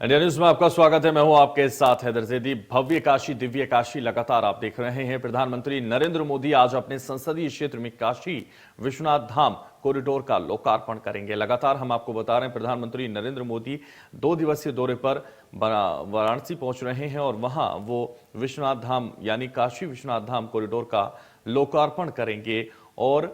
India news में आपका स्वागत है। मैं हूं आपके साथ हैदर जैदी। भव्य काशी दिव्य काशी लगातार आप देख रहे हैं। प्रधानमंत्री नरेंद्र मोदी आज अपने संसदीय क्षेत्र में काशी विश्वनाथ धाम कॉरिडोर का लोकार्पण करेंगे। लगातार हम आपको बता रहे हैं प्रधानमंत्री नरेंद्र मोदी 2 दिवसीय दौरे पर वाराणसी पहुंच रहे हैं और वहां वो विश्वनाथ धाम यानी काशी विश्वनाथ धाम कॉरिडोर का लोकार्पण करेंगे। और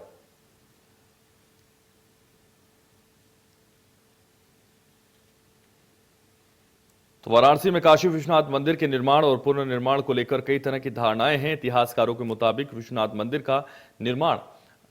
तो वाराणसी में काशी विश्वनाथ मंदिर के निर्माण और पुनर्निर्माण को लेकर कई तरह की धारणाएं हैं। इतिहासकारों के मुताबिक विश्वनाथ मंदिर का निर्माण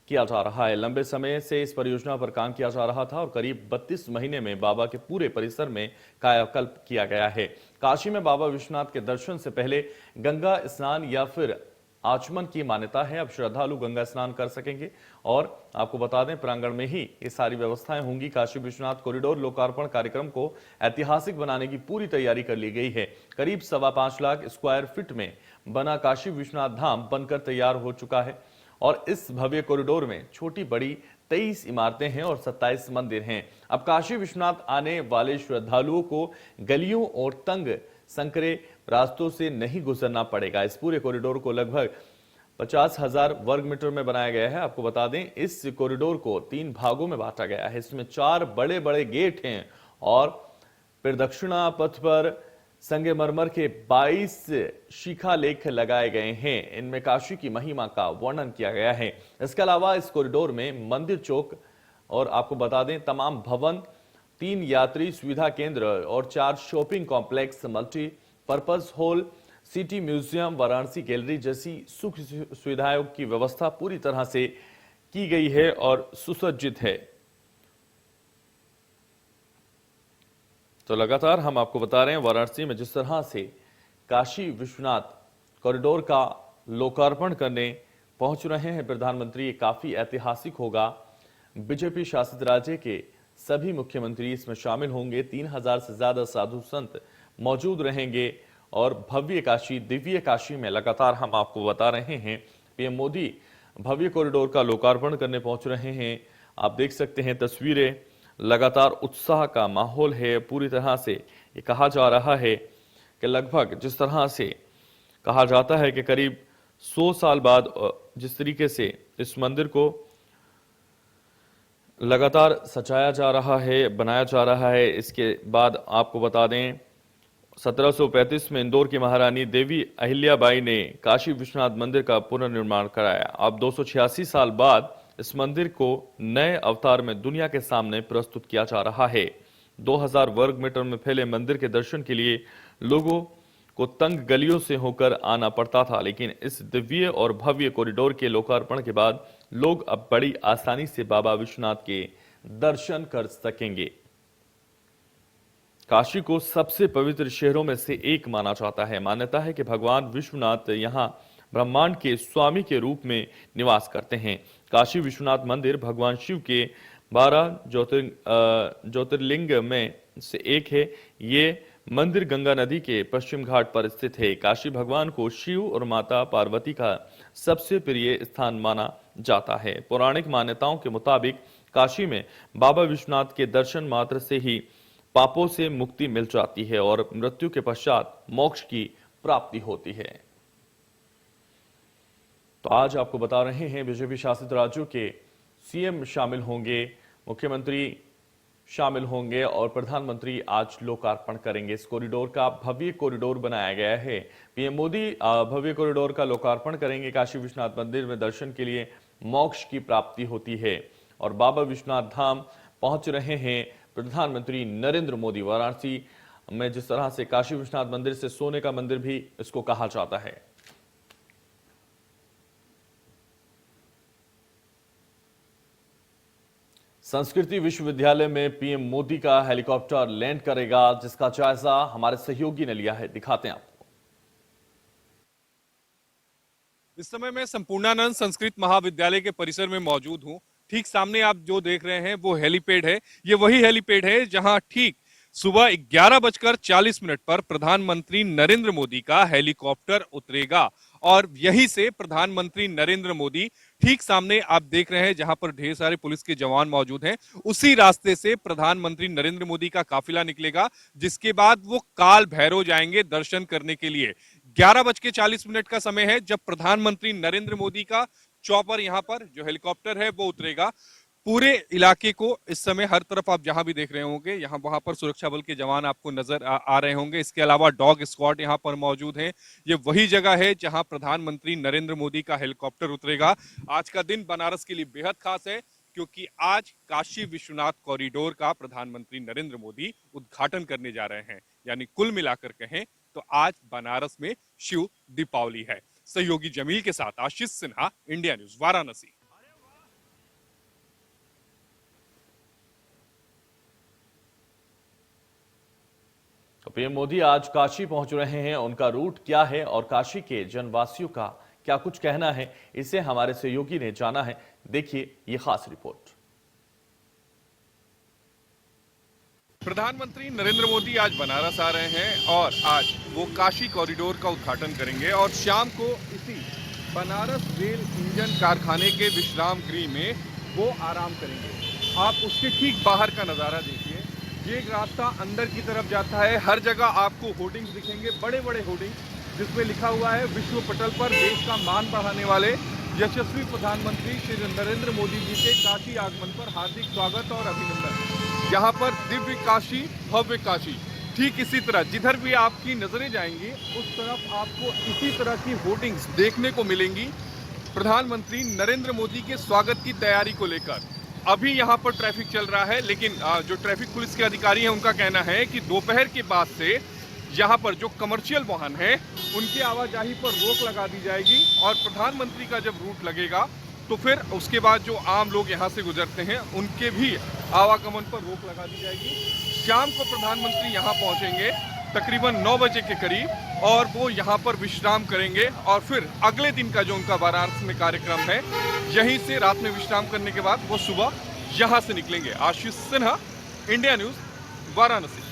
किया जा रहा है। लंबे समय से इस परियोजना पर काम किया जा रहा था और करीब 32 महीने में बाबा के पूरे परिसर में कायाकल्प किया गया है। काशी में बाबा विश्वनाथ के दर्शन से पहले गंगा स्नान या फिर आचमन की मान्यता है। अब श्रद्धालु गंगा स्नान कर सकेंगे और आपको बता दें प्रांगण में ही ये सारी व्यवस्थाएं होंगी। काशी विश्वनाथ कॉरिडोर लोकार्पण कार्यक्रम को ऐतिहासिक बनाने की पूरी तैयारी कर ली गई है। करीब 5.25 लाख स्क्वायर फीट में बना काशी विश्वनाथ धाम बनकर तैयार हो चुका है और इस भव्य कॉरिडोर में छोटी बड़ी 23 इमारतें हैं और 27 मंदिर हैं। अब काशी विश्वनाथ आने वाले श्रद्धालुओं को गलियों और तंग संकरे रास्तों से नहीं गुजरना पड़ेगा। इस पूरे कॉरिडोर को लगभग 50,000 वर्ग मीटर में बनाया गया है। आपको बता दें इस कॉरिडोर को 3 भागों में बांटा गया है। इसमें 4 बड़े बड़े गेट हैं और प्रदक्षिणा पथ पर संगमरमर के 22 शिखालेख लगाए गए हैं। इनमें काशी की महिमा का वर्णन किया गया है। इसके अलावा इस कॉरिडोर में मंदिर चौक और आपको बता दें तमाम भवन, 3 यात्री सुविधा केंद्र और 4 shopping complex, multipurpose hall, city museum, Varanasi gallery जैसी सुख सुविधाओं की व्यवस्था पूरी तरह से की गई है और सुसज्जित है। तो लगातार हम आपको बता रहे हैं वाराणसी में जिस तरह से काशी विश्वनाथ कॉरिडोर का लोकार्पण करने पहुंच रहे हैं प्रधानमंत्री, ये काफी ऐतिहासिक होगा। बीजेपी शासित राज्य के सभी मुख्यमंत्री इसमें शामिल होंगे। 3000 से ज्यादा साधु संत मौजूद रहेंगे और भव्य काशी दिव्य काशी में लगातार हम आपको बता रहे हैं पीएम मोदी भव्य कॉरिडोर का लोकार्पण करने पहुंच रहे हैं। आप देख सकते हैं तस्वीरें, लगातार उत्साह का माहौल है। पूरी तरह से ये कहा जा रहा है कि लगभग जिस तरह से कहा जाता है कि करीब 100 साल बाद जिस तरीके से इस मंदिर को लगातार सजाया जा रहा है, बनाया जा रहा है। इसके बाद आपको बता दें 1735 में इंदौर की महारानी देवी अहिल्याबाई ने काशी विश्वनाथ मंदिर का पुनर्निर्माण कराया। अब 286 साल बाद इस मंदिर को नए अवतार में दुनिया के सामने प्रस्तुत किया जा रहा है। 2000 वर्ग मीटर में फैले मंदिर के दर्शन के लिए लोगों को तंग गलियों से होकर आना पड़ता था, लेकिन इस दिव्य और भव्य कॉरिडोर के लोकार्पण के बाद लोग अब बड़ी आसानी से बाबा विश्वनाथ के दर्शन कर सकेंगे। काशी को सबसे पवित्र शहरों में से एक माना जाता है। मान्यता है कि भगवान विश्वनाथ यहां ब्रह्मांड के स्वामी के रूप में निवास करते हैं। काशी विश्वनाथ मंदिर भगवान शिव के 12 ज्योतिर्लिंग में से एक है। ये मंदिर गंगा नदी के पश्चिम घाट पर स्थित है। काशी भगवान को शिव और माता पार्वती का सबसे प्रिय स्थान माना जाता है। पौराणिक मान्यताओं के मुताबिक काशी में बाबा विश्वनाथ के दर्शन मात्र से ही पापों से मुक्ति मिल जाती है और मृत्यु के पश्चात मोक्ष की प्राप्ति होती है। तो आज आपको बता रहे हैं बीजेपी शासित राज्यों के सीएम शामिल होंगे, मुख्यमंत्री शामिल होंगे और प्रधानमंत्री आज लोकार्पण करेंगे। इस कॉरिडोर का भव्य कॉरिडोर बनाया गया है। पीएम मोदी भव्य कॉरिडोर का लोकार्पण करेंगे। काशी विश्वनाथ मंदिर में दर्शन के लिए मोक्ष की प्राप्ति होती है और बाबा विश्वनाथ धाम पहुंच रहे हैं प्रधानमंत्री नरेंद्र मोदी। वाराणसी में जिस तरह से काशी विश्वनाथ मंदिर से सोने का मंदिर भी इसको कहा जाता है। संस्कृति विश्वविद्यालय में पीएम मोदी का हेलीकॉप्टर लैंड करेगा, जिसका जायजा हमारे सहयोगी ने लिया है। दिखाते हैं आपको। इस समय मैं संपूर्णानंद संस्कृत महाविद्यालय के परिसर में मौजूद हूं। ठीक सामने आप जो देख रहे हैं वो हेलीपैड है। ये वही हेलीपैड है जहां ठीक सुबह 11:40 पर प्रधानमंत्री नरेंद्र मोदी का हेलीकॉप्टर उतरेगा और यहीं से प्रधानमंत्री नरेंद्र मोदी, ठीक सामने आप देख रहे हैं जहां पर ढेर सारे पुलिस के जवान मौजूद हैं, उसी रास्ते से प्रधानमंत्री नरेंद्र मोदी का काफिला निकलेगा, जिसके बाद वो काल भैरव जाएंगे दर्शन करने के लिए। 11:40 का समय है जब प्रधानमंत्री नरेंद्र मोदी का चॉपर यहां पर जो हेलीकॉप्टर है वो उतरेगा। पूरे इलाके को इस समय हर तरफ आप जहां भी देख रहे होंगे, यहां वहां पर सुरक्षा बल के जवान आपको नजर आ रहे होंगे। इसके अलावा डॉग स्क्वाड यहां पर मौजूद है। ये वही जगह है जहां प्रधानमंत्री नरेंद्र मोदी का हेलीकॉप्टर उतरेगा। आज का दिन बनारस के लिए बेहद खास है, क्योंकि आज काशी विश्वनाथ कॉरिडोर का प्रधानमंत्री नरेंद्र मोदी उद्घाटन करने जा रहे हैं। यानी कुल मिलाकर कहें तो आज बनारस में शिव दीपावली है। सहयोगी जमील के साथ आशीष सिन्हा, इंडिया न्यूज, वाराणसी। तो पीएम मोदी आज काशी पहुंच रहे हैं। उनका रूट क्या है और काशी के जनवासियों का क्या कुछ कहना है, इसे हमारे सहयोगी ने जाना है। देखिए ये खास रिपोर्ट। प्रधानमंत्री नरेंद्र मोदी आज बनारस आ रहे हैं और आज वो काशी कॉरिडोर का उद्घाटन करेंगे और शाम को इसी बनारस रेल इंजन कारखाने के विश्राम गृह में वो आराम करेंगे। आप उसके ठीक बाहर का नज़ारा देखिए। ये एक रास्ता अंदर की तरफ जाता है। हर जगह आपको होर्डिंग्स दिखेंगे, बड़े बड़े होर्डिंग्स, जिसमें लिखा हुआ है विश्व पटल पर देश का मान बढ़ाने वाले यशस्वी प्रधानमंत्री श्री नरेंद्र मोदी जी के काशी आगमन पर हार्दिक स्वागत और अभिनंदन। यहाँ पर दिव्य काशी, भव्य काशी, ठीक इसी तरह जिधर भी आपकी नजरें जाएंगी उस तरफ आपको इसी तरह की होर्डिंग्स देखने को मिलेंगी प्रधानमंत्री नरेंद्र मोदी के स्वागत की तैयारी को लेकर। अभी यहाँ पर ट्रैफिक चल रहा है, लेकिन जो ट्रैफिक पुलिस के अधिकारी हैं उनका कहना है कि दोपहर के बाद से यहाँ पर जो कमर्शियल वाहन हैं उनकी आवाजाही पर रोक लगा दी जाएगी और प्रधानमंत्री का जब रूट लगेगा तो फिर उसके बाद जो आम लोग यहाँ से गुजरते हैं उनके भी आवागमन पर रोक लगा दी जाएगी। शाम को प्रधानमंत्री यहाँ पहुँचेंगे तकरीबन 9 बजे के करीब और वो यहाँ पर विश्राम करेंगे और फिर अगले दिन का जो उनका वाराणसी में कार्यक्रम है, यहीं से रात में विश्राम करने के बाद वो सुबह यहाँ से निकलेंगे। आशीष सिन्हा, इंडिया न्यूज, वाराणसी।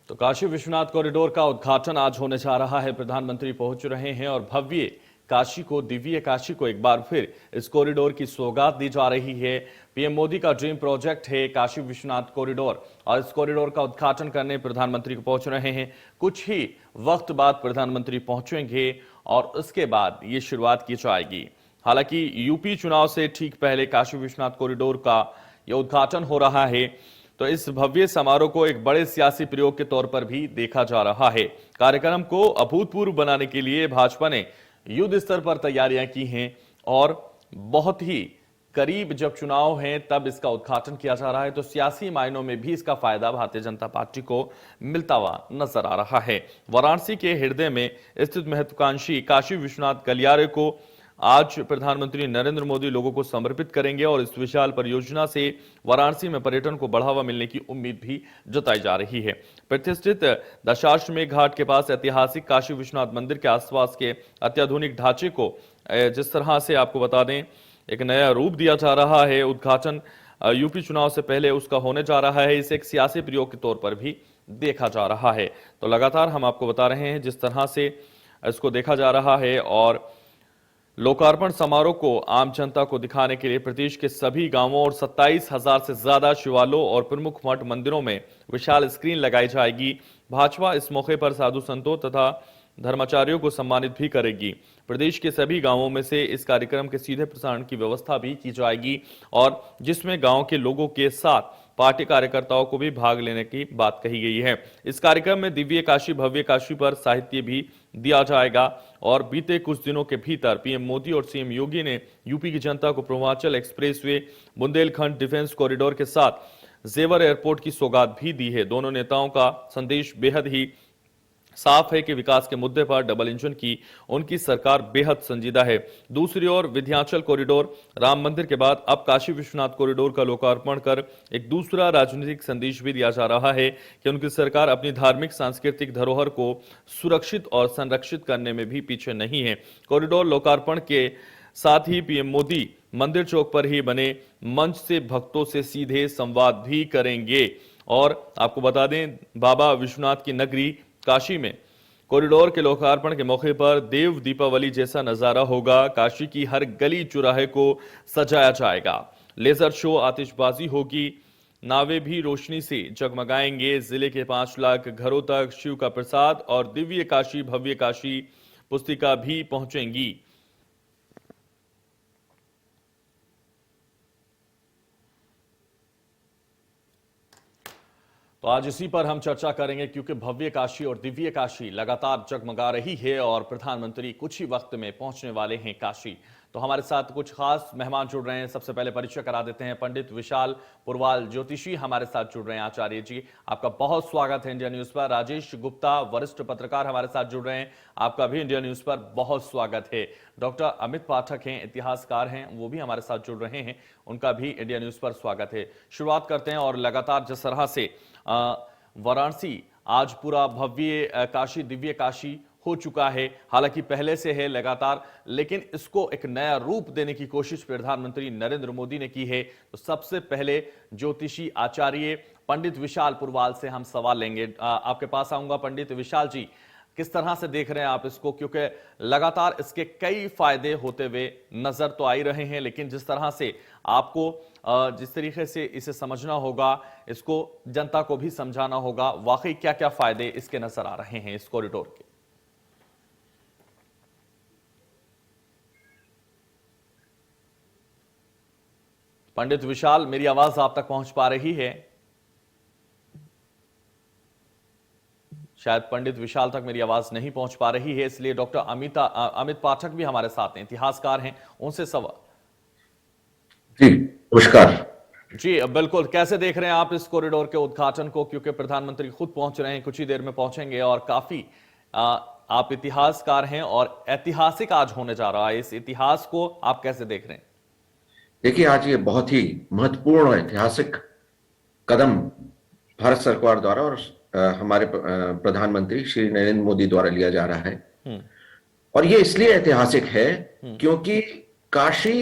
तो काशी विश्वनाथ कॉरिडोर का उद्घाटन आज होने जा रहा है। प्रधानमंत्री पहुंच रहे हैं और भव्य काशी को, दिव्य काशी को एक बार फिर इस कॉरिडोर की सौगात दी जा रही है। पीएम मोदी का ड्रीम प्रोजेक्ट है काशी विश्वनाथ कॉरिडोर और इस कॉरिडोर का उद्घाटन करने प्रधानमंत्री को पहुंच रहे हैं। कुछ ही वक्त बाद प्रधानमंत्री पहुंचेंगे और उसके बाद ये शुरुआत की जाएगी। हालांकि यूपी चुनाव से ठीक पहले काशी विश्वनाथ कॉरिडोर का यह उद्घाटन हो रहा है, तो इस भव्य समारोह को एक बड़े सियासी प्रयोग के तौर पर भी देखा जा रहा है। कार्यक्रम को अभूतपूर्व बनाने के लिए भाजपा ने युद्ध स्तर पर तैयारियां की हैं और बहुत ही करीब जब चुनाव हैं तब इसका उद्घाटन किया जा रहा है, तो सियासी मायनों में भी इसका फायदा भारतीय जनता पार्टी को मिलता हुआ नजर आ रहा है। वाराणसी के हृदय में स्थित महत्वाकांक्षी काशी विश्वनाथ गलियारे को आज प्रधानमंत्री नरेंद्र मोदी लोगों को समर्पित करेंगे और इस विशाल परियोजना से वाराणसी में पर्यटन को बढ़ावा मिलने की उम्मीद भी जताई जा रही है। प्रतिष्ठित दशाश्वमेध घाट के पास ऐतिहासिक काशी विश्वनाथ मंदिर के आसपास के अत्याधुनिक ढांचे को जिस तरह से आपको बता दें एक नया रूप दिया जा रहा है, उद्घाटन यूपी चुनाव से पहले उसका होने जा रहा है। इसे एक सियासी प्रयोग के तौर पर भी देखा जा रहा है। तो लगातार हम आपको बता रहे हैं जिस तरह से इसको देखा जा रहा है और लोकार्पण समारोह को आम जनता को दिखाने के लिए प्रदेश के सभी गांवों और 27,000 से ज्यादा शिवालयों और प्रमुख मठ मंदिरों में विशाल स्क्रीन लगाई जाएगी। भाजपा इस मौके पर साधु संतों तथा धर्माचार्यों को सम्मानित भी करेगी। प्रदेश के सभी गांवों में से इस कार्यक्रम के सीधे प्रसारण की व्यवस्था भी की जाएगी और जिसमें गांव के लोगों के साथ पार्टी कार्यकर्ताओं को भी भाग लेने की बात कही गई है। इस कार्यक्रम में दिव्य काशी, भव्य काशी पर साहित्य भी दिया जाएगा और बीते कुछ दिनों के भीतर पीएम मोदी और सीएम योगी ने यूपी की जनता को Purvanchal expressway, Bundelkhand defence corridor के साथ जेवर एयरपोर्ट की सौगात भी दी है। दोनों नेताओं का संदेश बेहद ही साफ है कि विकास के मुद्दे पर डबल इंजन की उनकी सरकार बेहद संजीदा है। दूसरी ओर विंध्याचल कॉरिडोर, राम मंदिर के बाद अब काशी विश्वनाथ कॉरिडोर का लोकार्पण कर एक दूसरा राजनीतिक संदेश भी दिया जा रहा है कि उनकी सरकार अपनी धार्मिक सांस्कृतिक धरोहर को सुरक्षित और संरक्षित करने में भी पीछे नहीं है। कॉरिडोर लोकार्पण के साथ ही पीएम मोदी मंदिर चौक पर ही बने मंच से भक्तों से सीधे संवाद भी करेंगे। और आपको बता दें, बाबा विश्वनाथ की नगरी काशी में कॉरिडोर के लोकार्पण के मौके पर देव दीपावली जैसा नजारा होगा। काशी की हर गली चौराहे को सजाया जाएगा। लेजर शो, आतिशबाजी होगी, नावें भी रोशनी से जगमगाएंगे। जिले के 5 लाख घरों तक शिव का प्रसाद और दिव्य काशी भव्य काशी पुस्तिका भी पहुंचेंगी। तो आज इसी पर हम चर्चा करेंगे, क्योंकि भव्य काशी और दिव्य काशी लगातार जगमगा रही है और प्रधानमंत्री कुछ ही वक्त में पहुंचने वाले हैं काशी। तो हमारे साथ कुछ खास मेहमान जुड़ रहे हैं। सबसे पहले परिचय करा देते हैं, पंडित विशाल पुरवाल ज्योतिषी हमारे साथ जुड़ रहे हैं। आचार्य जी, आपका बहुत स्वागत है इंडिया न्यूज पर। राजेश गुप्ता वरिष्ठ पत्रकार हमारे साथ जुड़ रहे हैं, आपका भी इंडिया न्यूज पर बहुत स्वागत है। डॉक्टर अमित पाठक हैं, इतिहासकार हैं, वो भी हमारे साथ जुड़ रहे हैं, उनका भी इंडिया न्यूज पर स्वागत है। शुरुआत करते हैं और लगातार जिस तरह से वाराणसी आज पूरा भव्य काशी दिव्य काशी हो चुका है, हालांकि पहले से है लगातार, लेकिन इसको एक नया रूप देने की कोशिश प्रधानमंत्री नरेंद्र मोदी ने की है। तो सबसे पहले ज्योतिषी आचार्य पंडित विशाल पुरवाल से हम सवाल लेंगे। आपके पास आऊंगा पंडित विशाल जी, किस तरह से देख रहे हैं आप इसको, क्योंकि लगातार इसके कई फायदे होते हुए नजर तो आ ही रहे हैं, लेकिन जिस तरह से आपको जिस तरीके से इसे समझना होगा, इसको जनता को भी समझाना होगा, वाकई क्या क्या फायदे इसके नजर आ रहे हैं इस कॉरिडोर के। पंडित विशाल, मेरी आवाज आप तक पहुंच पा रही है? शायद पंडित विशाल तक मेरी आवाज नहीं पहुंच पा रही है, इसलिए डॉक्टर अमित पाठक भी हमारे साथ हैं, इतिहासकार हैं, उनसे सवाल। जी नमस्कार। जी बिल्कुल, कैसे देख रहे हैं आप इस कॉरिडोर के उद्घाटन को, क्योंकि प्रधानमंत्री खुद पहुंच रहे हैं, कुछ ही देर में पहुंचेंगे और काफी आप इतिहासकार हैं और ऐतिहासिक आज होने जा रहा है, इस इतिहास को आप कैसे देख रहे हैं? देखिए, आज ये बहुत ही महत्वपूर्ण ऐतिहासिक कदम भारत सरकार द्वारा और हमारे प्रधानमंत्री श्री नरेंद्र मोदी द्वारा लिया जा रहा है। और ये इसलिए ऐतिहासिक है क्योंकि काशी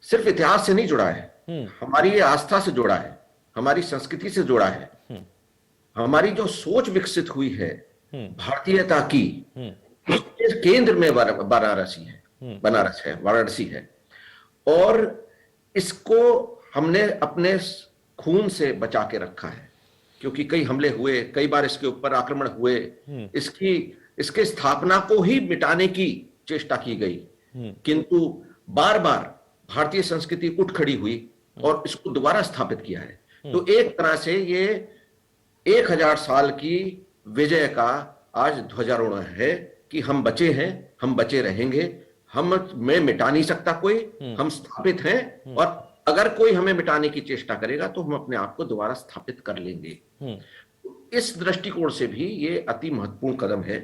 सिर्फ इतिहास से नहीं जुड़ा है, हमारी ये आस्था से जुड़ा है, हमारी संस्कृति से जुड़ा है। हमारी जो सोच विकसित हुई है भारतीयता की, उसके केंद्र में बनारस है, वाराणसी है। और इसको हमने अपने खून से बचा के रखा है, क्योंकि कई हमले हुए, कई बार इसके ऊपर आक्रमण हुए, इसके स्थापना को ही मिटाने की चेष्टा की गई, किंतु बार बार भारतीय संस्कृति उठ खड़ी हुई और इसको दोबारा स्थापित किया है। तो एक तरह से ये 1000 साल की विजय का आज ध्वजारोहण है कि हम बचे हैं, हम बचे रहेंगे, में मिटा नहीं सकता कोई, हम स्थापित हैं, और अगर कोई हमें मिटाने की चेष्टा करेगा तो हम अपने आप को दोबारा स्थापित कर लेंगे। इस दृष्टिकोण से भी ये अति महत्वपूर्ण कदम है।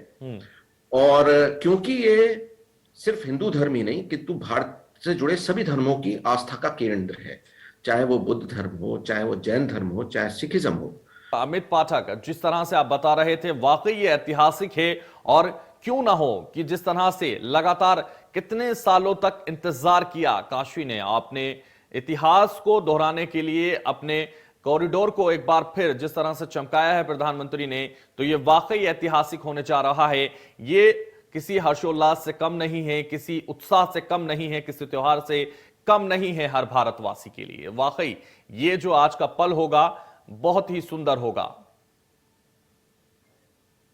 और क्योंकि ये सिर्फ हिंदू धर्म ही नहीं, किंतु भारत से जुड़े सभी धर्मों की आस्था का केंद्र है, चाहे वो बुद्ध धर्म हो, चाहे वो जैन धर्म हो, चाहे सिखिज्म हो। अमित पाठक, जिस तरह से आप बता रहे थे, वाकई ये ऐतिहासिक है। और क्यों ना हो कि जिस तरह से लगातार कितने सालों तक इंतजार किया काशी ने, आपने इतिहास को दोहराने के लिए अपने कॉरिडोर को एक बार फिर जिस तरह से चमकाया है प्रधानमंत्री ने, तो ये वाकई ऐतिहासिक होने जा रहा है। ये किसी हर्षोल्लास से कम नहीं है, किसी उत्साह से कम नहीं है, किसी त्योहार से कम नहीं है हर भारतवासी के लिए। वाकई ये जो आज का पल होगा बहुत ही सुंदर होगा।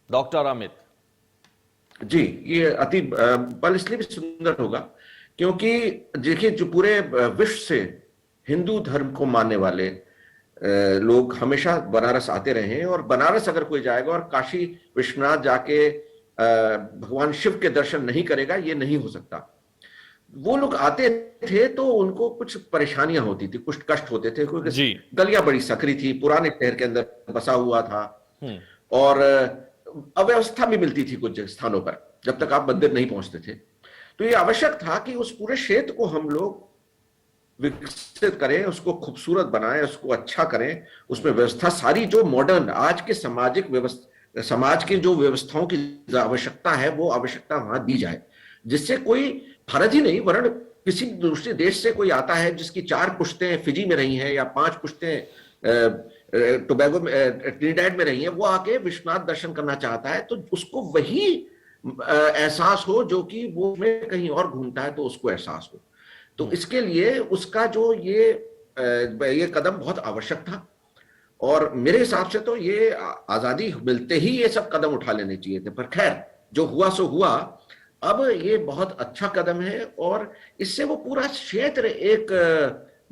डॉक्टर अमित जी, ये अति पल इसलिए भी सुंदर होगा क्योंकि देखिए, जो पूरे विश्व से हिंदू धर्म को मानने वाले लोग हमेशा बनारस आते रहे हैं, और बनारस अगर कोई जाएगा और काशी विश्वनाथ जाके भगवान शिव के दर्शन नहीं करेगा, ये नहीं हो सकता। वो लोग आते थे तो उनको कुछ परेशानियां होती थी, कुछ कष्ट होते थे, क्योंकि गलियां बड़ी सकरी थी, पुराने शहर के अंदर बसा हुआ था, और अव्यवस्था भी मिलती थी कुछ स्थानों पर जब तक आप मंदिर नहीं पहुंचते थे। तो ये आवश्यक था कि उस पूरे क्षेत्र को हम लोग विकसित करें, उसको खूबसूरत बनाएं, उसको अच्छा करें, उसमें व्यवस्था सारी जो मॉडर्न आज के समाज की जो व्यवस्थाओं की आवश्यकता है, वो आवश्यकता वहां दी जाए, जिससे कोई भारत ही नहीं वरन किसी दूसरे देश से कोई आता है जिसकी 4 पुश्तें फिजी में रही हैं या 5 पुश्तें टोबैगो में, ट्रिनिडैड में रही हैं, वो आके विश्वनाथ दर्शन करना चाहता है, तो उसको वही एहसास हो जो कि वो में कहीं और घूमता है तो उसको एहसास हो। तो इसके लिए उसका जो ये कदम बहुत आवश्यक था, और मेरे हिसाब से तो ये आजादी मिलते ही ये सब कदम उठा लेने चाहिए थे, पर खैर जो हुआ सो हुआ। अब ये बहुत अच्छा कदम है, और इससे वो पूरा क्षेत्र एक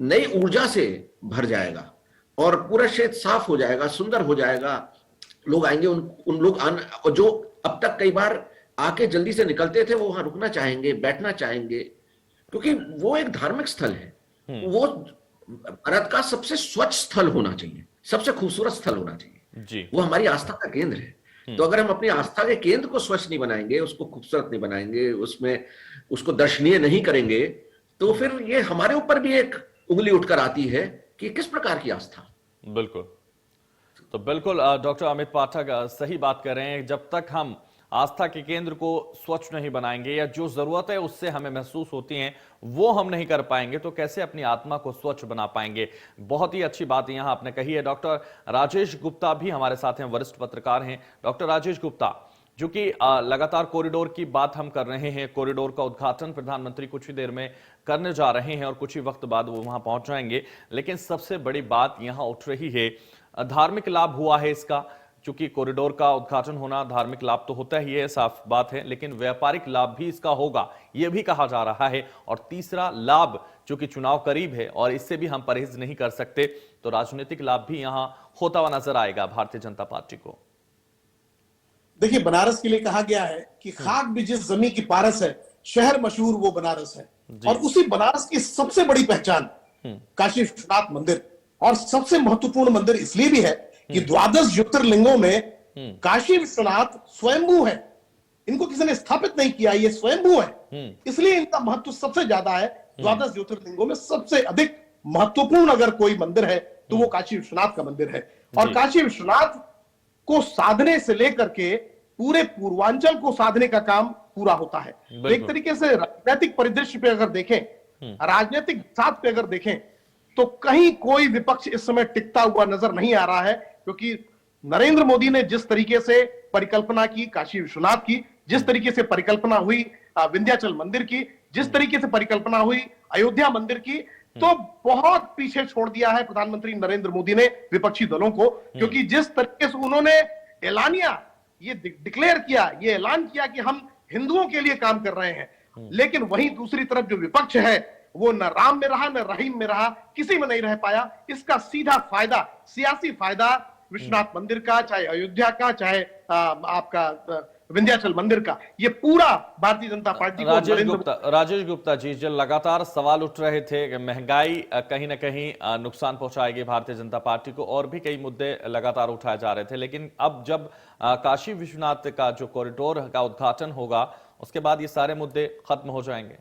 नई ऊर्जा से भर जाएगा, और पूरा क्षेत्र साफ हो जाएगा, सुंदर हो जाएगा। लोग आएंगे, उन लोग जो अब तक कई बार आके जल्दी से निकलते थे, वो वहां रुकना चाहेंगे, बैठना चाहेंगे, क्योंकि वो एक धार्मिक स्थल है। वो भारत का सबसे स्वच्छ स्थल होना चाहिए, सबसे खूबसूरत स्थल होना चाहिए जी। वो हमारी आस्था का केंद्र है। तो अगर हम अपनी आस्था के केंद्र को स्वच्छ नहीं बनाएंगे, उसको खूबसूरत नहीं बनाएंगे, उसमें उसको दर्शनीय नहीं करेंगे, तो फिर ये हमारे ऊपर भी एक उंगली उठकर आती है कि किस प्रकार की आस्था। बिल्कुल। तो बिल्कुल डॉक्टर अमित पाठक सही बात कर रहे हैं। जब तक हम आस्था के केंद्र को स्वच्छ नहीं बनाएंगे, या जो जरूरत है उससे हमें महसूस होती हैं वो हम नहीं कर पाएंगे, तो कैसे अपनी आत्मा को स्वच्छ बना पाएंगे। बहुत ही अच्छी बात यहां आपने कही है। डॉक्टर राजेश गुप्ता भी हमारे साथ हैं, वरिष्ठ पत्रकार हैं। डॉक्टर राजेश गुप्ता, जो कि लगातार कॉरिडोर की बात हम कर रहे हैं, कॉरिडोर का उद्घाटन प्रधानमंत्री कुछ ही देर में करने जा रहे हैं और कुछ ही वक्त बाद वो वहां पहुंच जाएंगे, लेकिन सबसे बड़ी बात यहां उठ रही है, धार्मिक लाभ हुआ है इसका। चूंकि कॉरिडोर का उद्घाटन होना, धार्मिक लाभ तो होता ही है, साफ बात है, लेकिन व्यापारिक लाभ भी इसका होगा, यह भी कहा जा रहा है। और तीसरा लाभ, चूंकि चुनाव करीब है और इससे भी हम परहेज नहीं कर सकते, तो राजनीतिक लाभ भी यहां होता हुआ नजर आएगा भारतीय जनता पार्टी को। देखिए, बनारस के लिए कहा गया है कि खाक भी जिस जमीन की पारस है, शहर मशहूर वो बनारस है। और उसी बनारस की सबसे बड़ी पहचान काशी विश्वनाथ मंदिर, और सबसे महत्वपूर्ण मंदिर इसलिए भी है कि द्वादश ज्योतिर्लिंगों में काशी विश्वनाथ स्वयंभू है। इनको किसी ने स्थापित नहीं किया, ये स्वयंभू है, इसलिए इनका महत्व सबसे ज्यादा है। द्वादश ज्योतिर्लिंगों में सबसे अधिक महत्वपूर्ण अगर कोई मंदिर है तो वो काशी विश्वनाथ का मंदिर है। और काशी विश्वनाथ को साधने से लेकर के पूरे पूर्वांचल को साधने का काम पूरा होता है। तो एक तरीके से राजनीतिक परिदृश्य पे अगर देखें, राजनीतिक साथ पे अगर देखें, तो कहीं कोई विपक्ष इस समय टिकता हुआ नजर नहीं आ रहा है, क्योंकि नरेंद्र मोदी ने जिस तरीके से परिकल्पना की काशी विश्वनाथ की, जिस तरीके से परिकल्पना हुई विंध्याचल मंदिर की, जिस तरीके से परिकल्पना हुई अयोध्या मंदिर की, तो बहुत पीछे छोड़ दिया है प्रधानमंत्री नरेंद्र मोदी ने विपक्षी दलों को। क्योंकि जिस तरीके से उन्होंने एलानिया ये डिक्लेयर किया, ये ऐलान किया कि हम हिंदुओं के लिए काम कर रहे हैं, लेकिन वहीं दूसरी तरफ जो विपक्ष है वो न राम में रहा, न रहीम में रहा, किसी में नहीं रह पाया। इसका सीधा फायदा, सियासी फायदा विश्वनाथ मंदिर का, चाहे अयोध्या का, चाहे आपका विंध्याचल मंदिर का, ये पूरा भारतीय जनता पार्टी को। राजेश गुप्ता जी, जो लगातार सवाल उठ रहे थे कि महंगाई कहीं ना कहीं नुकसान पहुंचाएगी भारतीय जनता पार्टी को, और भी कई मुद्दे लगातार उठाए जा रहे थे, लेकिन अब जब काशी विश्वनाथ का जो कॉरिडोर का उद्घाटन होगा, उसके बाद ये सारे मुद्दे खत्म हो जाएंगे।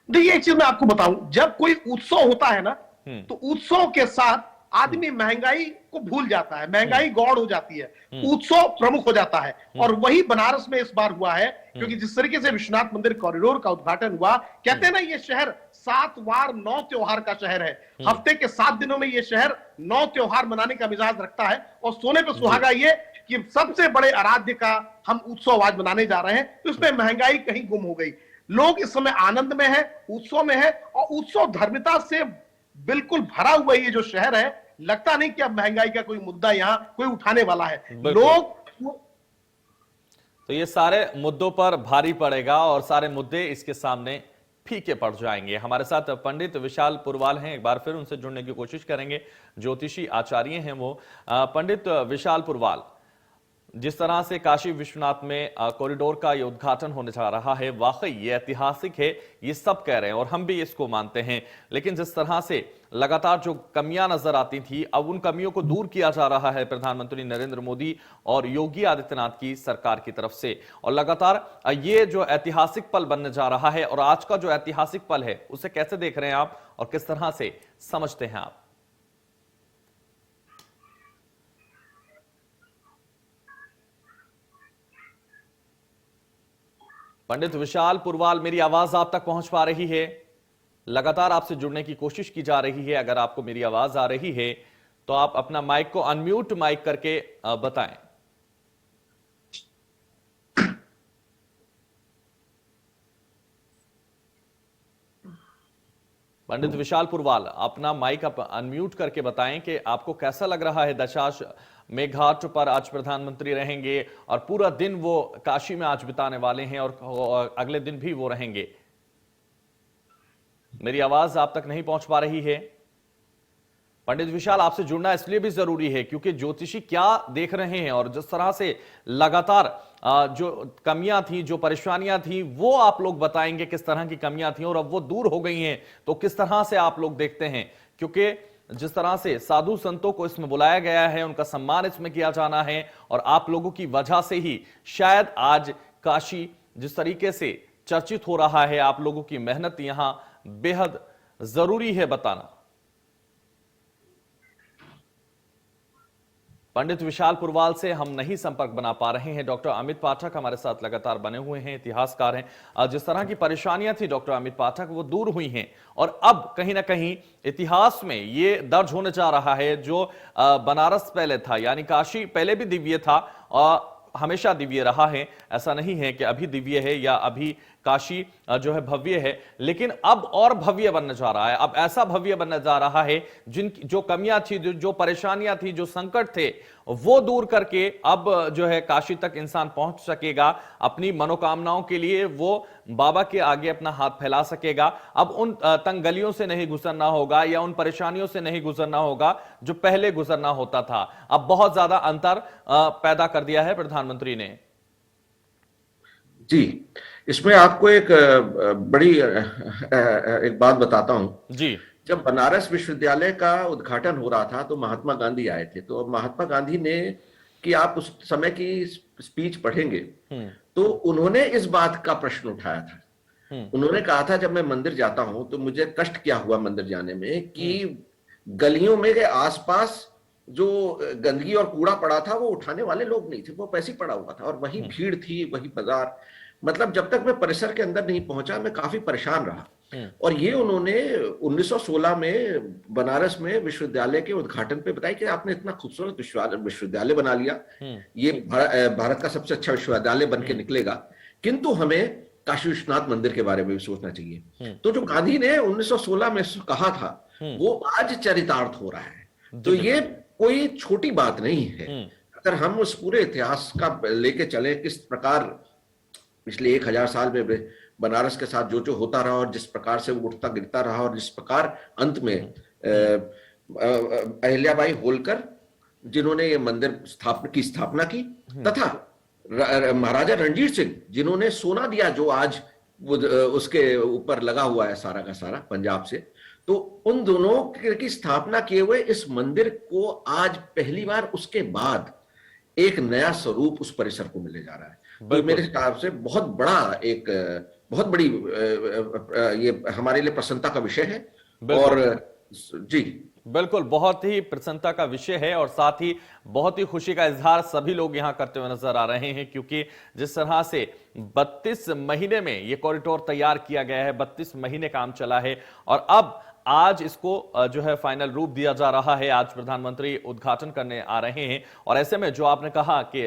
देखिए, एक चीज मैं आपको बताऊं, जब कोई उत्सव होता है ना, तो उत्सव के साथ आदमी महंगाई को भूल जाता है, महंगाई गौड़ हो जाती है, उत्सव प्रमुख हो जाता है। और वही बनारस में इस बार हुआ है, क्योंकि जिस तरीके से विश्वनाथ मंदिर कॉरिडोर का उद्घाटन हुआ, कहते हैं ना, ये शहर 7 वार 9 त्योहार का शहर है। हफ्ते के 7 दिनों में ये शहर 9 त्योहार मनाने का मिजाज रखता है। और सोने पे सुहागा ये कि सबसे बड़े आराध्य का हम उत्सव आज मनाने जा रहे हैं, तो इसमें महंगाई कहीं गुम हो गई। लोग इस समय आनंद में है, उत्सव में है, और उत्सव धर्मिता से बिल्कुल भरा हुआ ये जो शहर है, लगता नहीं कि अब महंगाई का कोई मुद्दा यहां कोई उठाने वाला है। लोग तो ये सारे मुद्दों पर भारी पड़ेगा और सारे मुद्दे इसके सामने फीके पड़ जाएंगे। हमारे साथ पंडित विशाल पुरवाल हैं, एक बार फिर उनसे जुड़ने की कोशिश करेंगे, ज्योतिषी आचार्य हैं वो। पंडित विशाल पुरवाल, जिस तरह से काशी विश्वनाथ में कॉरिडोर का ये उद्घाटन होने जा रहा है, वाकई ये ऐतिहासिक है, ये सब कह रहे हैं और हम भी इसको मानते हैं, लेकिन जिस तरह से लगातार जो कमियां नजर आती थी, अब उन कमियों को दूर किया जा रहा है प्रधानमंत्री नरेंद्र मोदी और योगी आदित्यनाथ की सरकार की तरफ से, और लगातार ये जो ऐतिहासिक पल बनने जा रहा है, और आज का जो ऐतिहासिक पल है उसे कैसे देख रहे हैं आप और किस तरह से समझते हैं आप? पंडित विशाल पुरवाल, मेरी आवाज आप तक पहुंच पा रही है? लगातार आपसे जुड़ने की कोशिश की जा रही है, अगर आपको मेरी आवाज आ रही है तो आप अपना माइक को अनम्यूट माइक करके बताएं। पंडित विशाल पुरवाल, अपना माइक आप अनम्यूट करके बताएं कि आपको कैसा लग रहा है। दशाश्वमेध घाट पर आज प्रधानमंत्री रहेंगे और पूरा दिन वो काशी में आज बिताने वाले हैं और अगले दिन भी वो रहेंगे। मेरी आवाज आप तक नहीं पहुंच पा रही है। पंडित विशाल, आपसे जुड़ना इसलिए भी जरूरी है क्योंकि ज्योतिषी क्या देख रहे हैं और जिस तरह से लगातार जो कमियां थी, जो परेशानियां थी, वो आप लोग बताएंगे किस तरह की कमियां थी और अब वो दूर हो गई हैं तो किस तरह से आप लोग देखते हैं। क्योंकि जिस तरह से साधु संतों को इसमें बुलाया गया है, उनका सम्मान इसमें किया जाना है और आप लोगों की वजह से ही शायद आज काशी जिस तरीके से चर्चित हो रहा है, आप लोगों की मेहनत यहां बेहद जरूरी है बताना। पंडित विशाल पुरवाल से हम नहीं संपर्क बना पा रहे हैं। डॉक्टर अमित पाठक हमारे साथ लगातार बने हुए हैं, इतिहासकार हैं। जिस तरह की परेशानियां थी डॉक्टर अमित पाठक, वो दूर हुई हैं और अब कहीं ना कहीं इतिहास में ये दर्ज होने जा रहा है जो बनारस पहले था, यानी काशी पहले भी दिव्य था और हमेशा दिव्य रहा है। ऐसा नहीं है कि अभी दिव्य है या अभी काशी जो है भव्य है, लेकिन अब और भव्य बनने जा रहा है। अब ऐसा भव्य बनने जा रहा है जो कमियां थी, जो परेशानियां थी, जो संकट थे, वो दूर करके अब जो है काशी तक इंसान पहुंच सकेगा। अपनी मनोकामनाओं के लिए वो बाबा के आगे अपना हाथ फैला सकेगा। अब उन तंग गलियों से नहीं गुजरना होगा या उन परेशानियों से नहीं गुजरना होगा जो पहले गुजरना होता था। अब बहुत ज्यादा अंतर पैदा कर दिया है प्रधानमंत्री ने। जी, इसमें आपको एक बड़ी एक बात बताता हूं जी। जब बनारस विश्वविद्यालय का उद्घाटन हो रहा था तो महात्मा गांधी आए थे। तो महात्मा गांधी ने कि आप उस समय की स्पीच पढ़ेंगे तो उन्होंने इस बात का प्रश्न उठाया था। उन्होंने कहा था जब मैं मंदिर जाता हूं तो मुझे कष्ट क्या हुआ मंदिर जाने में कि गलियों में के आसपास जो गंदगी और कूड़ा पड़ा था वो उठाने वाले लोग नहीं थे, वो पैसे पड़ा हुआ था और वही भीड़ थी, वही बाजार। मतलब जब तक मैं परिसर के अंदर नहीं पहुंचा मैं काफी परेशान रहा। और ये उन्होंने 1916 में बनारस में विश्वविद्यालय के उद्घाटन पे बताया कि आपने इतना खूबसूरत विश्वविद्यालय बना लिया, ये भारत का सबसे अच्छा विश्वविद्यालय बन के निकलेगा, किंतु हमें काशी विश्वनाथ मंदिर के बारे में भी सोचना चाहिए। तो जो गांधी ने 1916 में कहा था वो आज चरितार्थ हो रहा है। तो ये कोई छोटी बात नहीं है। अगर हम उस पूरे इतिहास का लेके चले, किस प्रकार पिछले 1000 साल में बनारस के साथ जो होता रहा और जिस प्रकार से वो उठता गिरता रहा और जिस प्रकार अंत में अहिल्याबाई होलकर जिन्होंने ये मंदिर की स्थापना की, तथा महाराजा रणजीत सिंह जिन्होंने सोना दिया जो आज उसके ऊपर लगा हुआ है सारा का सारा पंजाब से, तो उन दोनों की स्थापना किए हुए इस मंदिर को आज पहली बार उसके बाद एक नया स्वरूप उस परिसर को मिलने जा रहा है। तो मेरे हिसाब से बहुत बड़ी ये हमारे लिए प्रसन्नता का विषय है। और जी बिल्कुल, बहुत ही प्रसन्नता का विषय है और साथ ही बहुत ही खुशी का इजहार सभी लोग यहां करते हुए नजर आ रहे हैं, क्योंकि जिस तरह से 32 महीने में ये कॉरिडोर तैयार किया गया है, 32 महीने काम चला है और अब आज इसको जो है फाइनल रूप दिया जा रहा है। आज प्रधानमंत्री उद्घाटन करने आ रहे हैं और ऐसे में जो आपने कहा कि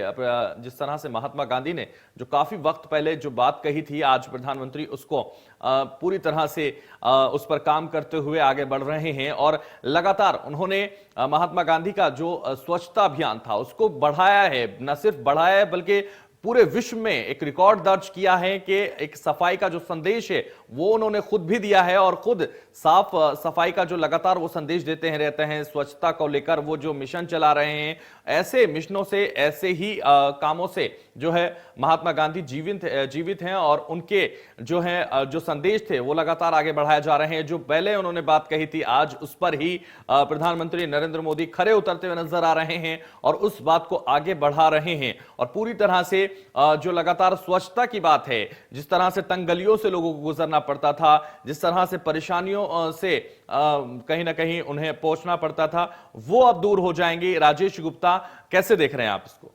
जिस तरह से महात्मा गांधी ने जो काफी वक्त पहले जो बात कही थी, आज प्रधानमंत्री उसको पूरी तरह से उस पर काम करते हुए आगे बढ़ रहे हैं और लगातार उन्होंने महात्मा गांधी का जो स्वच्छता अभियान था उसको बढ़ाया है। न सिर्फ बढ़ाया है बल्कि पूरे विश्व में एक रिकॉर्ड दर्ज किया है कि एक सफाई का जो संदेश है वो उन्होंने खुद भी दिया है और खुद साफ सफाई का जो लगातार वो संदेश देते हैं रहते हैं, स्वच्छता को लेकर वो जो मिशन चला रहे हैं, ऐसे मिशनों से, ऐसे ही कामों से जो है महात्मा गांधी जीवित हैं और उनके जो है जो संदेश थे वो लगातार आगे बढ़ाए जा रहे हैं। जो पहले उन्होंने बात कही थी आज उस पर ही प्रधानमंत्री नरेंद्र मोदी खरे उतरते हुए नजर आ रहे हैं और उस बात को आगे बढ़ा रहे हैं और पूरी तरह से जो लगातार स्वच्छता की बात है, जिस तरह से तंग गलियों से लोगों को गुजरना पड़ता था, जिस तरह से परेशानियों से कहीं ना कहीं उन्हें पहुंचना पड़ता था, वो अब दूर हो जाएंगे। राजेश गुप्ता, कैसे देख रहे हैं आप इसको?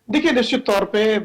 देखिए, निश्चित तौर पे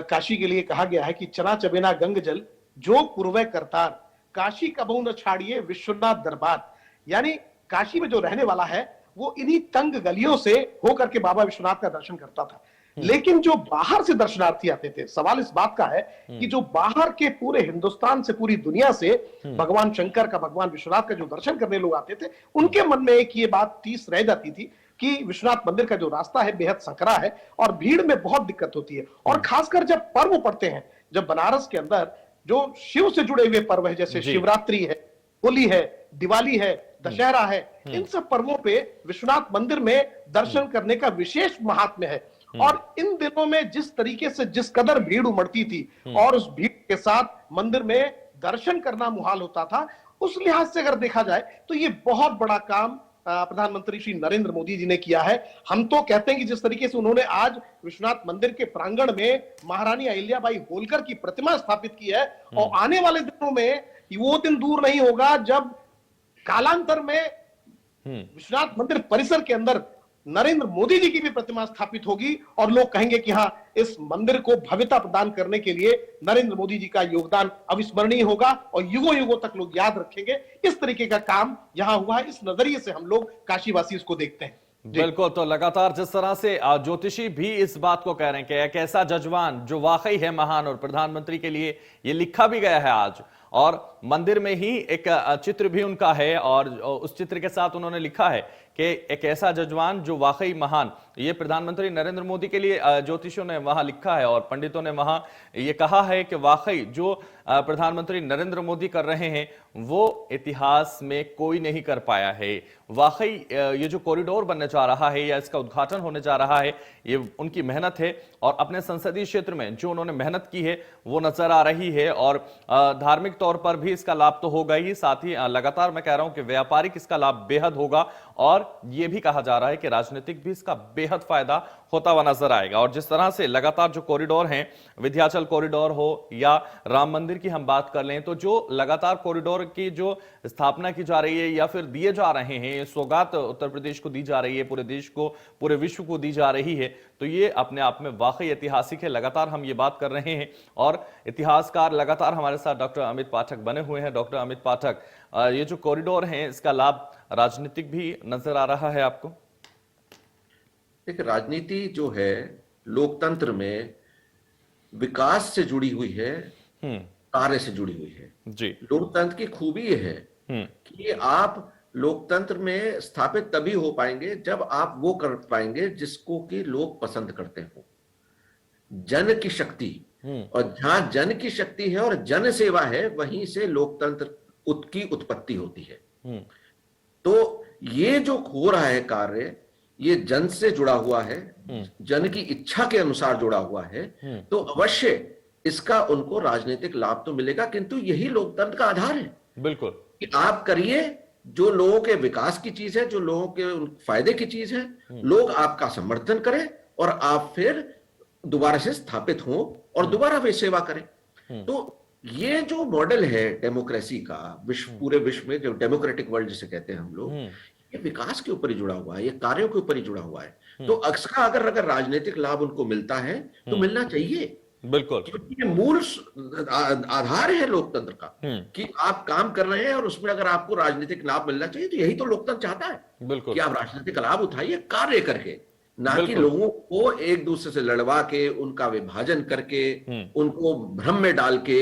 काशी के लिए कहा गया है कि चना चबेना गंग जल जो पूर्वे करतार, काशी कबहू न छाड़िए विश्वनाथ दरबार। यानी काशी में जो रहने वाला है वो इन्हीं तंग गलियों से होकर के बाबा विश्वनाथ का दर्शन करता था। लेकिन जो बाहर से दर्शनार्थी आते थे, सवाल इस बात का है कि जो बाहर के पूरे हिंदुस्तान से, पूरी दुनिया से भगवान शंकर का, भगवान विश्वनाथ का जो दर्शन करने लोग आते थे, उनके मन में एक ये बात तीस रह जाती थी कि विश्वनाथ मंदिर का जो रास्ता है बेहद संकरा है और भीड़ में बहुत दिक्कत होती है। और खासकर जब पर्व पड़ते हैं, जब बनारस के अंदर जो शिव से जुड़े हुए पर्व है, जैसे शिवरात्रि है, होली है, दिवाली है, दशहरा है, इन सब पर्वों पे विश्वनाथ मंदिर में दर्शन करने का विशेष महात्म्य है। और इन दिनों में जिस तरीके से, जिस कदर भीड़ उमड़ती थी और उस भीड़ के साथ मंदिर में दर्शन करना मुहाल होता था, उस लिहाज से अगर देखा जाए तो ये बहुत बड़ा काम प्रधानमंत्री श्री नरेंद्र मोदी जी ने किया है। हम तो कहते हैं कि जिस तरीके से उन्होंने आज विश्वनाथ मंदिर के प्रांगण में महारानी अहिल्याबाई होलकर की प्रतिमा स्थापित की है, और आने वाले दिनों में वो दिन दूर नहीं होगा जब कालांतर में विश्वनाथ मंदिर परिसर के अंदर नरेंद्र मोदी जी की भी प्रतिमा स्थापित होगी और लोग कहेंगे कि हाँ, इस मंदिर को भव्यता प्रदान करने के लिए नरेंद्र मोदी जी का योगदान अविस्मरणीय होगा और युगों युगों तक लोग याद रखेंगे। इस तरीके का काम यहां हुआ है, इस नजरिए से हम लोग काशीवासी इसको देखते हैं। बिल्कुल। तो लगातार जिस तरह से ज्योतिषी भी इस बात को कह रहे हैं कि एक ऐसा जजमान जो वाकई है महान, और प्रधानमंत्री के लिए ये लिखा भी गया है आज, और मंदिर में ही एक चित्र भी उनका है और उस चित्र के साथ उन्होंने लिखा है कि एक ऐसा जजमान जो वाकई महान, ये प्रधानमंत्री नरेंद्र मोदी के लिए ज्योतिषियों ने वहां लिखा है और पंडितों ने वहां ये कहा है कि वाकई जो प्रधानमंत्री नरेंद्र मोदी कर रहे हैं वो इतिहास में कोई नहीं कर पाया है। वाकई ये जो कॉरिडोर बनने जा रहा है या इसका उद्घाटन होने जा रहा है, ये उनकी मेहनत है और अपने संसदीय क्षेत्र में जो उन्होंने मेहनत की है वो नजर आ रही है। और धार्मिक तौर पर भी इसका लाभ तो होगा ही, साथ ही लगातार मैं कह रहा हूं कि व्यापारिक इसका लाभ बेहद होगा, और यह भी कहा जा रहा है कि राजनीतिक भी इसका बेहद फायदा होता हुआ नजर आएगा। और जिस तरह से लगातार जो कॉरिडोर हैं, विंध्याचल कॉरिडोर हो या राम मंदिर की हम बात कर लें, तो जो लगातार कॉरिडोर की जो स्थापना की जा रही है या फिर दिए जा रहे हैं, सौगात उत्तर प्रदेश को दी जा रही है, पूरे देश को, पूरे विश्व को दी जा रही है, तो ये अपने आप में वाकई ऐतिहासिक है। लगातार हम ये बात कर रहे हैं और इतिहासकार लगातार हमारे साथ डॉक्टर अमित पाठक बने हुए हैं। डॉक्टर अमित पाठक, ये जो कॉरिडोर है इसका लाभ राजनीतिक भी नजर आ रहा है आपको? एक राजनीति जो है लोकतंत्र में विकास से जुड़ी हुई है, कार्य से जुड़ी हुई है जी। लोकतंत्र की खूबी ये है कि आप लोकतंत्र में स्थापित तभी हो पाएंगे जब आप वो कर पाएंगे जिसको कि लोग पसंद करते हो। जन की शक्ति, और जहां जन की शक्ति है और जन सेवा है, वहीं से लोकतंत्र की उत्पत्ति होती है। तो ये जो हो रहा है कार्य, ये जन से जुड़ा हुआ है, जन की इच्छा के अनुसार जुड़ा हुआ है, तो अवश्य इसका उनको राजनीतिक लाभ तो मिलेगा, किंतु यही लोकतंत्र का आधार है। बिल्कुल, कि आप करिए जो लोगों के विकास की चीज है, जो लोगों के फायदे की चीज है, लोग आपका समर्थन करें और आप फिर दोबारा से स्थापित हों और दोबारा वे सेवा करें। तो ये जो मॉडल है डेमोक्रेसी का, पूरे विश्व में जो डेमोक्रेटिक वर्ल्ड जिसे कहते हैं हम लोग, ये विकास के ऊपर ही जुड़ा हुआ है, ये कार्यों के ऊपर ही जुड़ा हुआ है। तो इसका अगर राजनीतिक लाभ उनको मिलता है तो मिलना चाहिए। बिल्कुल, क्योंकि ये मूल आधार है लोकतंत्र का कि आप काम कर रहे हैं और उसमें अगर आपको राजनीतिक लाभ मिलना चाहिए, तो यही तो लोकतंत्र चाहता है। बिल्कुल, कि आप राजनीतिक लाभ उठाइए कार्य करके, ना कि लोगों को एक दूसरे से लड़वा के, उनका विभाजन करके, उनको भ्रम में डाल के,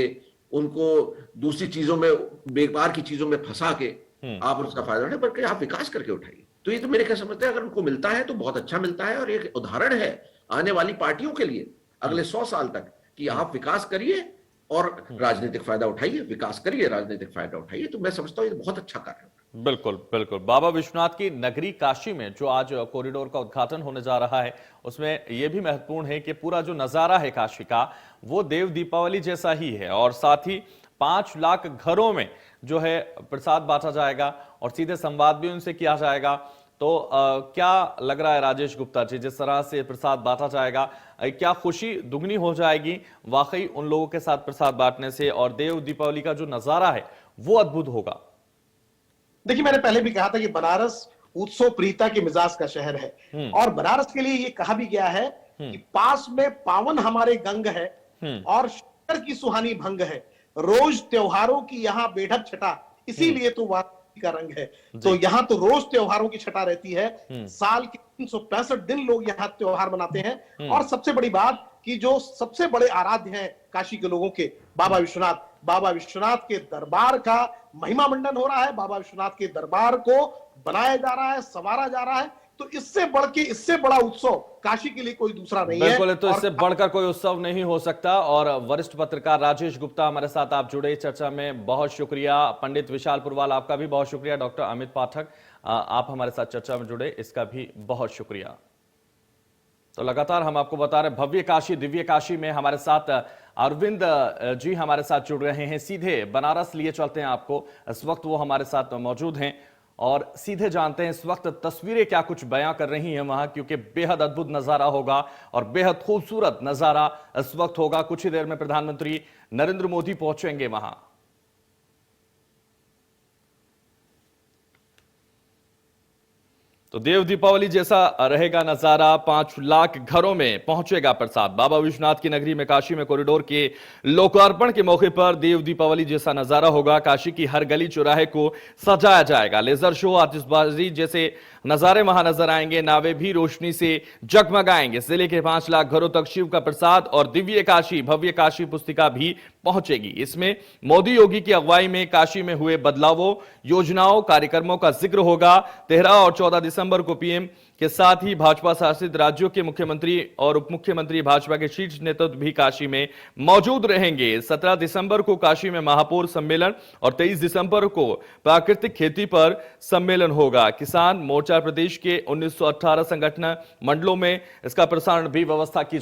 उनको दूसरी चीजों में, बेकार की चीजों में फंसा के आप उसका फायदा उठाए, बल्कि आप विकास करके उठाइए। तो ये तो मेरे क्या समझते हैं, अगर उनको मिलता है तो बहुत अच्छा मिलता है, और एक उदाहरण है आने वाली पार्टियों के लिए अगले 100 साल तक कि आप विकास करिए और राजनीतिक फायदा उठाइए, विकास करिए, राजनीतिक फायदा उठाइए। तो मैं समझता हूं ये बहुत अच्छा कार्य है। बिल्कुल बिल्कुल। बाबा विश्वनाथ की नगरी काशी में जो आज कॉरिडोर का उद्घाटन होने जा रहा है, उसमें यह भी महत्वपूर्ण है कि पूरा जो नजारा है काशी का, वो देव दीपावली जैसा ही है, और साथ ही 5 लाख घरों में जो है प्रसाद बांटा जाएगा और सीधे संवाद भी उनसे किया जाएगा। तो क्या लग रहा है राजेश गुप्ता जी, जिस तरह से प्रसाद बांटा जाएगा, क्या खुशी दुगनी हो जाएगी वाकई उन लोगों के साथ प्रसाद बांटने से, और देव दीपावली का जो नजारा है वो अद्भुत होगा? देखिए, मैंने पहले भी कहा था कि बनारस उत्सव प्रीता के मिजाज का शहर है, और बनारस के लिए ये कहा भी गया है कि पास में पावन हमारे गंग है और शंकर की सुहानी भंग है, रोज त्योहारों की यहाँ बेढक छटा, इसीलिए तो का रंग है। तो यहाँ तो रोज त्योहारों की छटा रहती है, साल के 365 दिन लोग यहाँ त्योहार मनाते हैं। और सबसे बड़ी बात कि जो सबसे बड़े आराध्य हैं काशी के लोगों के, बाबा विश्वनाथ के दरबार का महिमा मंडन हो रहा है, बाबा विश्वनाथ के दरबार को बनाया जा रहा है, संवारा जा रहा है। तो इससे बढ़ के, इससे बड़ा उत्सव काशी के लिए कोई दूसरा नहीं है। बिल्कुल, तो इससे बढ़कर कोई उत्सव नहीं हो सकता। और वरिष्ठ पत्रकार राजेश गुप्ता हमारे साथ आप जुड़े चर्चा में, बहुत शुक्रिया। पंडित विशाल पुरवाल आपका भी बहुत शुक्रिया। डॉक्टर अमित पाठक आप हमारे साथ चर्चा में जुड़े, इसका भी बहुत शुक्रिया। तो लगातार हम आपको बता रहे भव्य काशी दिव्य काशी में हमारे साथ अरविंद जी हमारे साथ जुड़ रहे हैं। सीधे बनारस लिए चलते हैं आपको, इस वक्त वो हमारे साथ मौजूद हैं और सीधे जानते हैं इस वक्त तस्वीरें क्या कुछ बयां कर रही हैं वहां, क्योंकि बेहद अद्भुत नजारा होगा और बेहद खूबसूरत नजारा इस वक्त होगा। कुछ ही देर में प्रधानमंत्री नरेंद्र मोदी पहुंचेंगे वहां। तो देव दीपावली जैसा रहेगा नजारा, 5 लाख घरों में पहुंचेगा प्रसाद। बाबा विश्वनाथ की नगरी में काशी में कॉरिडोर के लोकार्पण के मौके पर देव दीपावली जैसा नजारा होगा। काशी की हर गली चौराहे को सजाया जाएगा। लेजर शो, आतिशबाजी जैसे नजारे वहां नजर आएंगे। नावें भी रोशनी से जगमगाएंगे। जिले के 5 लाख घरों तक शिव का प्रसाद और दिव्य काशी भव्य काशी पुस्तिका भी पहुंचेगी। इसमें मोदी योगी की अगुवाई में काशी में हुए बदलावों, योजनाओं, कार्यक्रमों का जिक्र होगा। 13 और 14 दिसंबर को पीएम के साथ ही भाजपा शासित राज्यों के मुख्यमंत्री और उप मुख्यमंत्री, भाजपा के शीर्ष नेतृत्व भी काशी में मौजूद रहेंगे। 17 दिसंबर को काशी में महापौर सम्मेलन और 23 दिसंबर को प्राकृतिक खेती पर सम्मेलन होगा। किसान मोर्चा प्रदेश के 1918 संगठन मंडलों में इसका प्रसारण भी व्यवस्था की